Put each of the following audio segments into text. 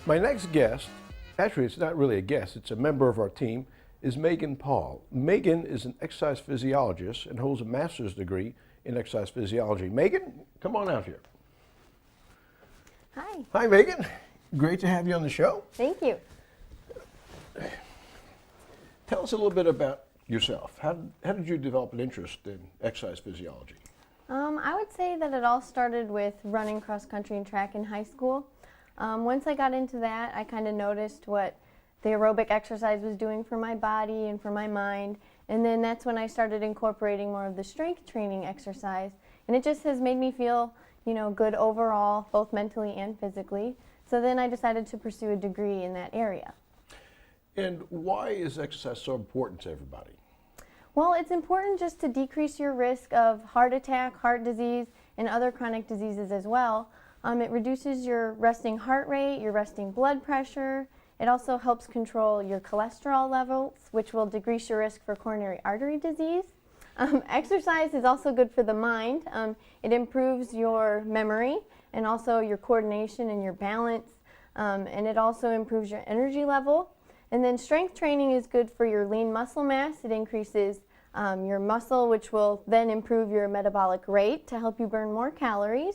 My next guest, actually it's not really a guest, it's a member of our team, is Megan Paul. Megan is an exercise physiologist and holds a master's degree in exercise physiology. Megan, come on out here. Hi. Hi Megan, great to have you on the show. Thank you. Tell us a little bit about yourself. How did you develop an interest in exercise physiology? I would say that it all started with running cross country and track in high school. Once I got into that, I kind of noticed what the aerobic exercise was doing for my body and for my mind. And then that's when I started incorporating more of the strength training exercise. And it just has made me feel, good overall, both mentally and physically. So then I decided to pursue a degree in that area. And why is exercise so important to everybody? Well, it's important just to decrease your risk of heart attack, heart disease, and other chronic diseases as well. It reduces your resting heart rate, your resting blood pressure. It also helps control your cholesterol levels, which will decrease your risk for coronary artery disease. Exercise is also good for the mind. It improves your memory and also your coordination and your balance. And it also improves your energy level. And then strength training is good for your lean muscle mass. It increases your muscle, which will then improve your metabolic rate to help you burn more calories.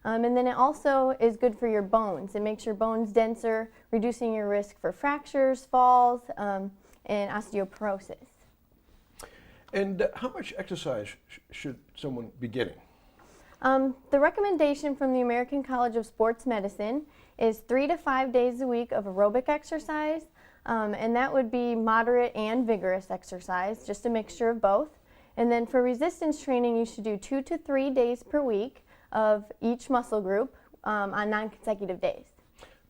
And then it also is good for your bones. It makes your bones denser, reducing your risk for fractures, falls, and osteoporosis. And how much exercise should someone be getting? The recommendation from the American College of Sports Medicine is 3 to 5 days a week of aerobic exercise. And that would be moderate and vigorous exercise, just a mixture of both. And then for resistance training, you should do 2 to 3 days per week of each muscle group on non-consecutive days.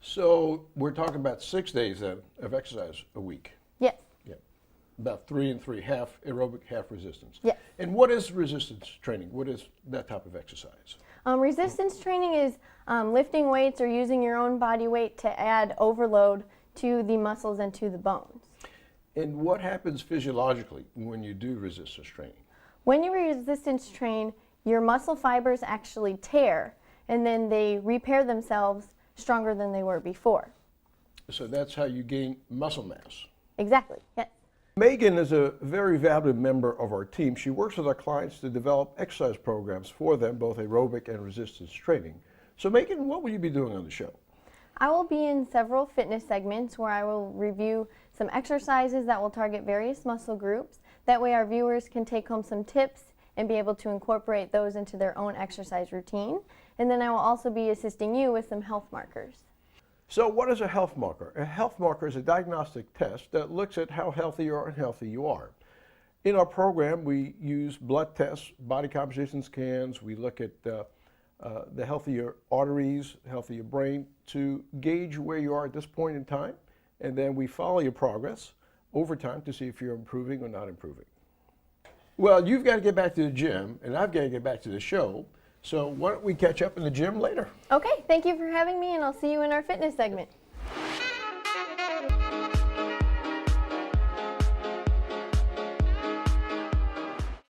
So we're talking about 6 days then of exercise a week. Yes. Yeah. About 3 and 3, half aerobic, half resistance. Yes. And what is resistance training? What is that type of exercise? Resistance training is lifting weights or using your own body weight to add overload to the muscles and to the bones. And what happens physiologically when you do resistance training? When you resistance train, your muscle fibers actually tear, and then they repair themselves stronger than they were before. So that's how you gain muscle mass. Exactly, yes. Megan is a very valued member of our team. She works with our clients to develop exercise programs for them, both aerobic and resistance training. So Megan, what will you be doing on the show? I will be in several fitness segments where I will review some exercises that will target various muscle groups. That way our viewers can take home some tips and be able to incorporate those into their own exercise routine. And then I will also be assisting you with some health markers. So what is a health marker? A health marker is a diagnostic test that looks at how healthy or unhealthy you are. In our program, we use blood tests, body composition scans. We look at the healthier arteries, healthier brain to gauge where you are at this point in time. And then we follow your progress over time to see if you're improving or not improving. Well, you've got to get back to the gym, and I've got to get back to the show. So why don't we catch up in the gym later? Okay, thank you for having me, and I'll see you in our fitness segment.